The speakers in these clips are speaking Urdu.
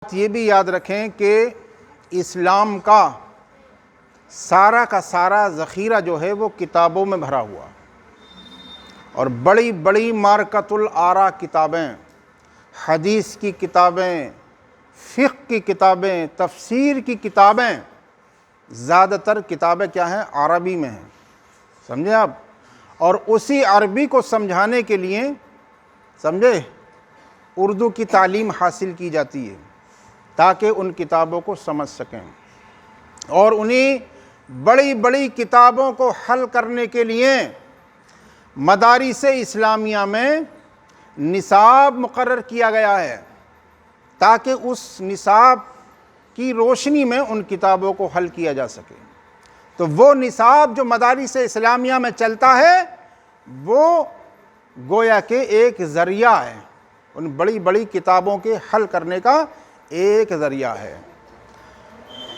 یہ بھی یاد رکھیں کہ اسلام کا سارا ذخیرہ جو ہے وہ کتابوں میں بھرا ہوا، اور بڑی بڑی مارکۃ الآراء کتابیں، حدیث کی کتابیں، فقہ کی کتابیں، تفسیر کی کتابیں، زیادہ تر کتابیں کیا ہیں؟ عربی میں ہیں، سمجھے آپ؟ اور اسی عربی کو سمجھانے کے لیے سمجھے اردو کی تعلیم حاصل کی جاتی ہے تاکہ ان کتابوں کو سمجھ سکیں، اور انہی بڑی بڑی کتابوں کو حل کرنے کے لیے مدارس اسلامیہ میں نصاب مقرر کیا گیا ہے تاکہ اس نصاب کی روشنی میں ان کتابوں کو حل کیا جا سکے۔ تو وہ نصاب جو مدارس اسلامیہ میں چلتا ہے وہ گویا کہ ایک ذریعہ ہے، ان بڑی بڑی کتابوں کے حل کرنے کا ایک ذریعہ ہے۔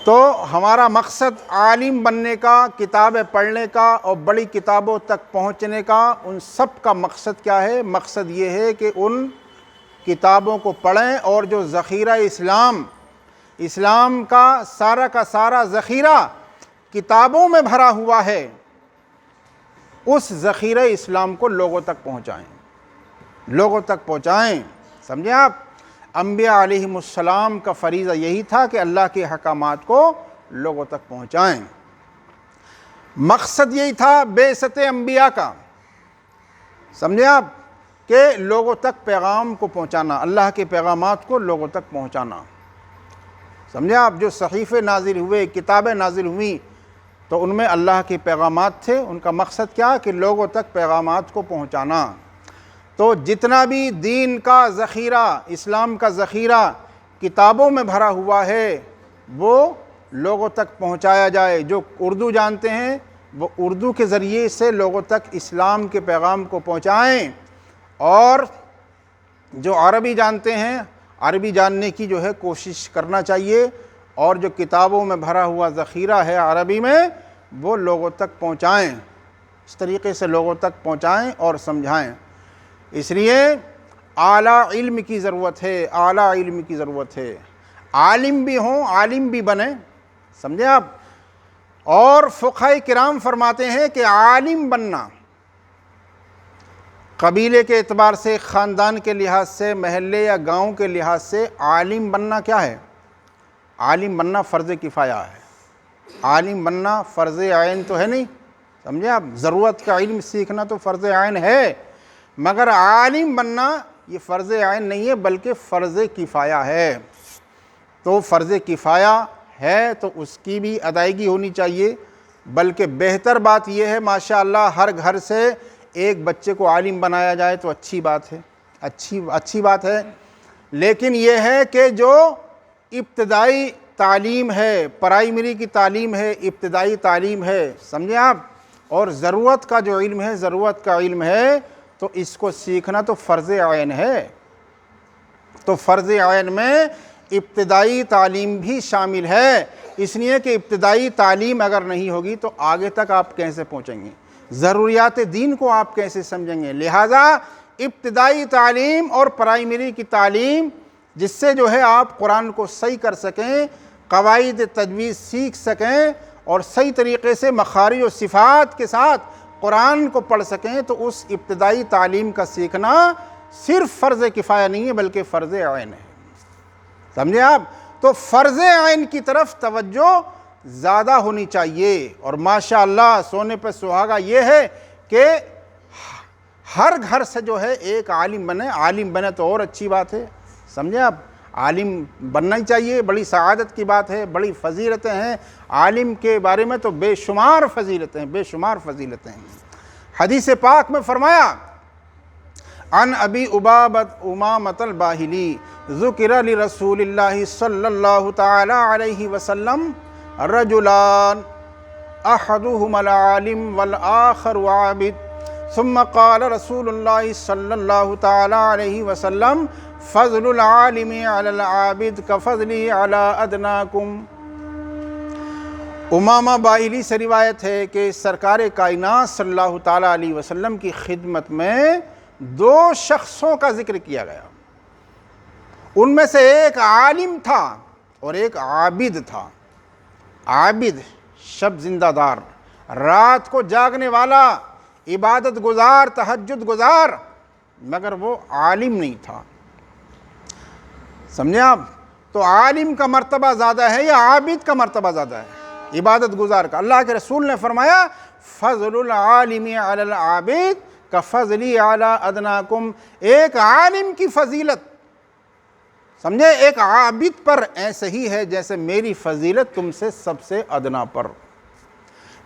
تو ہمارا مقصد عالم بننے کا، کتابیں پڑھنے کا اور بڑی کتابوں تک پہنچنے کا، ان سب کا مقصد کیا ہے؟ مقصد یہ ہے کہ ان کتابوں کو پڑھیں، اور جو ذخیرہ اسلام کا سارا ذخیرہ کتابوں میں بھرا ہوا ہے، اس ذخیرہ اسلام کو لوگوں تک پہنچائیں، سمجھیں آپ؟ انبیاء علیہم السلام کا فریضہ یہی تھا کہ اللہ کے احکامات کو لوگوں تک پہنچائیں۔ مقصد یہی تھا بعثت انبیاء کا، سمجھیں آپ؟ کہ لوگوں تک پیغام کو پہنچانا، اللہ کے پیغامات کو لوگوں تک پہنچانا، سمجھیں آپ؟ جو صحیفے نازل ہوئے، کتابیں نازل ہوئیں، تو ان میں اللہ کے پیغامات تھے، ان کا مقصد کیا کہ لوگوں تک پیغامات کو پہنچانا۔ تو جتنا بھی دین کا ذخیرہ، اسلام کا ذخیرہ کتابوں میں بھرا ہوا ہے وہ لوگوں تک پہنچایا جائے۔ جو اردو جانتے ہیں وہ اردو کے ذریعے سے لوگوں تک اسلام کے پیغام کو پہنچائیں، اور جو عربی جانتے ہیں عربی جاننے کی جو ہے کوشش کرنا چاہیے، اور جو کتابوں میں بھرا ہوا ذخیرہ ہے عربی میں وہ لوگوں تک پہنچائیں، اس طریقے سے لوگوں تک پہنچائیں اور سمجھائیں۔ اس لیے اعلیٰ علم کی ضرورت ہے، عالم بھی ہوں، عالم بھی بنیں، سمجھیں آپ؟ اور فقہاء کرام فرماتے ہیں کہ عالم بننا قبیلے کے اعتبار سے، خاندان کے لحاظ سے، محلے یا گاؤں کے لحاظ سے عالم بننا کیا ہے؟ عالم بننا فرض کفایہ ہے، عالم بننا فرض عین تو ہے نہیں، سمجھیں آپ؟ ضرورت کا علم سیکھنا تو فرض عین ہے، مگر عالم بننا یہ فرض عین نہیں ہے بلکہ فرض کفایہ ہے۔ تو فرض کفایہ ہے تو اس کی بھی ادائیگی ہونی چاہیے، بلکہ بہتر بات یہ ہے ماشاءاللہ ہر گھر سے ایک بچے کو عالم بنایا جائے تو اچھی بات ہے، لیکن یہ ہے کہ جو ابتدائی تعلیم ہے، پرائمری کی تعلیم ہے، ابتدائی تعلیم ہے، سمجھیں آپ؟ اور ضرورت کا جو علم ہے تو اس کو سیکھنا تو فرض عین ہے۔ تو فرض عین میں ابتدائی تعلیم بھی شامل ہے، اس لیے کہ ابتدائی تعلیم اگر نہیں ہوگی تو آگے تک آپ کیسے پہنچیں گے؟ ضروریات دین کو آپ کیسے سمجھیں گے؟ لہٰذا ابتدائی تعلیم اور پرائمری کی تعلیم جس سے جو ہے آپ قرآن کو صحیح کر سکیں، قواعد تجوید سیکھ سکیں، اور صحیح طریقے سے مخارج و صفات کے ساتھ قرآن کو پڑھ سکیں، تو اس ابتدائی تعلیم کا سیکھنا صرف فرض کفایہ نہیں ہے بلکہ فرض عین ہے، سمجھے آپ؟ تو فرض عین کی طرف توجہ زیادہ ہونی چاہیے، اور ماشاءاللہ سونے پہ سہاگا یہ ہے کہ ہر گھر سے جو ہے ایک عالم بنے تو اور اچھی بات ہے، سمجھے آپ؟ عالم بننا ہی چاہیے، بڑی سعادت کی بات ہے، بڑی فضیلتیں ہیں عالم کے بارے میں، تو بے شمار فضیلتیں ہیں۔ حدیث پاک میں فرمایا عن ابی امامۃ الباہلی ذکر لرسول اللہ صلی اللہ تعالی علیہ وسلم رجلان احدہما العالم والآخر عابد ثم قال رسول اللہ صلی اللہ تعالی علیہ وسلم فضل العالم علی العابد کفضلی علی ادناکم۔ امامہ باہلی سے روایت ہے کہ سرکار کائنات صلی اللہ تعالیٰ علیہ وسلم کی خدمت میں دو شخصوں کا ذکر کیا گیا، ان میں سے ایک عالم تھا اور ایک عابد تھا۔ عابد شب زندہ دار، رات کو جاگنے والا، عبادت گزار، تہجد گزار، مگر وہ عالم نہیں تھا۔ سمجھے آپ؟ تو عالم کا مرتبہ زیادہ ہے یا عابد کا مرتبہ زیادہ ہے؟ عبادت گزار کا۔ اللہ کے رسول نے فرمایا فضل العالم علی العابد کفضلی علی ادناکم، ایک عالم کی فضیلت، سمجھے، ایک عابد پر ایسے ہی ہے جیسے میری فضیلت تم سے سب سے ادنا پر،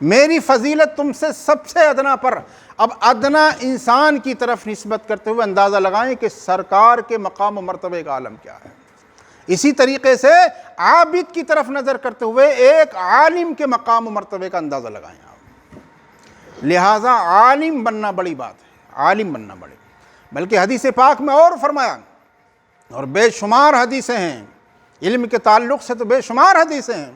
میری فضیلت تم سے سب سے ادنا پر۔ اب ادنا انسان کی طرف نسبت کرتے ہوئے اندازہ لگائیں کہ سرکار کے مقام و مرتبے کا عالم کیا ہے۔ اسی طریقے سے عابد کی طرف نظر کرتے ہوئے ایک عالم کے مقام و مرتبے کا اندازہ لگائیں آپ۔ لہٰذا عالم بننا بڑی بات ہے، عالم بننا بڑی، بلکہ حدیث پاک میں اور فرمایا، اور بے شمار حدیثیں ہیں علم کے تعلق سے، تو بے شمار حدیثیں ہیں۔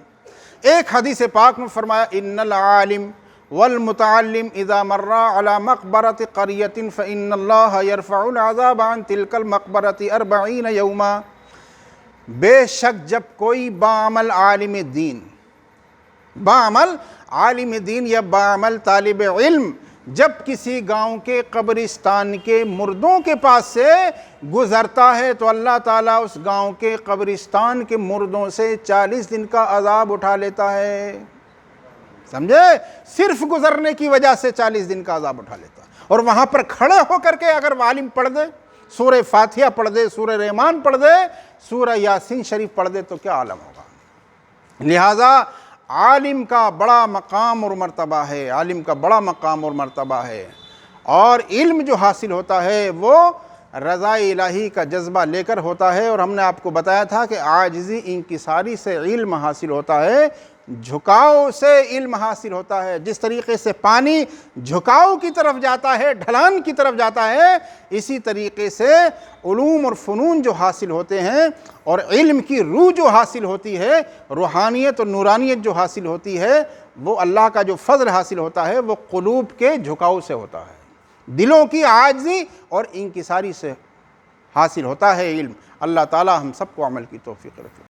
ایک حدیث پاک میں فرمایا ان العالم والمتعلم اذا مر على مقبرة قرية فإن الله يرفع العذاب عن تلك المقبرة 40 يوما، بے شک جب کوئی باعمل عالم دین، باعمل عالم دین یا باعمل طالب علم جب کسی گاؤں کے قبرستان کے مردوں کے پاس سے گزرتا ہے تو اللہ تعالیٰ اس گاؤں کے قبرستان کے مردوں سے 40 دن کا عذاب اٹھا لیتا ہے۔ سمجھے؟ صرف گزرنے کی وجہ سے 40 دن کا عذاب اٹھا لیتا ہے۔ اور وہاں پر کھڑے ہو کر کے اگر عالم پڑھ دے، سورہ فاتحہ پڑھ دے، سورہ رحمان پڑھ دے، سورہ یاسین شریف پڑھ دے، تو کیا عالم ہوگا۔ لہٰذا عالم کا بڑا مقام اور مرتبہ ہے، عالم کا بڑا مقام اور مرتبہ ہے، اور علم جو حاصل ہوتا ہے وہ رضا الہی کا جذبہ لے کر ہوتا ہے۔ اور ہم نے آپ کو بتایا تھا کہ عاجزی انکساری سے علم حاصل ہوتا ہے، جھکاؤ سے علم حاصل ہوتا ہے۔ جس طریقے سے پانی جھکاؤ کی طرف جاتا ہے، ڈھلان کی طرف جاتا ہے، اسی طریقے سے علوم اور فنون جو حاصل ہوتے ہیں اور علم کی روح جو حاصل ہوتی ہے، روحانیت اور نورانیت جو حاصل ہوتی ہے، وہ اللہ کا جو فضل حاصل ہوتا ہے وہ قلوب کے جھکاؤ سے ہوتا ہے، دلوں کی عاجزی اور انکساری سے حاصل ہوتا ہے علم۔ اللہ تعالی ہم سب کو عمل کی توفیق رکھے۔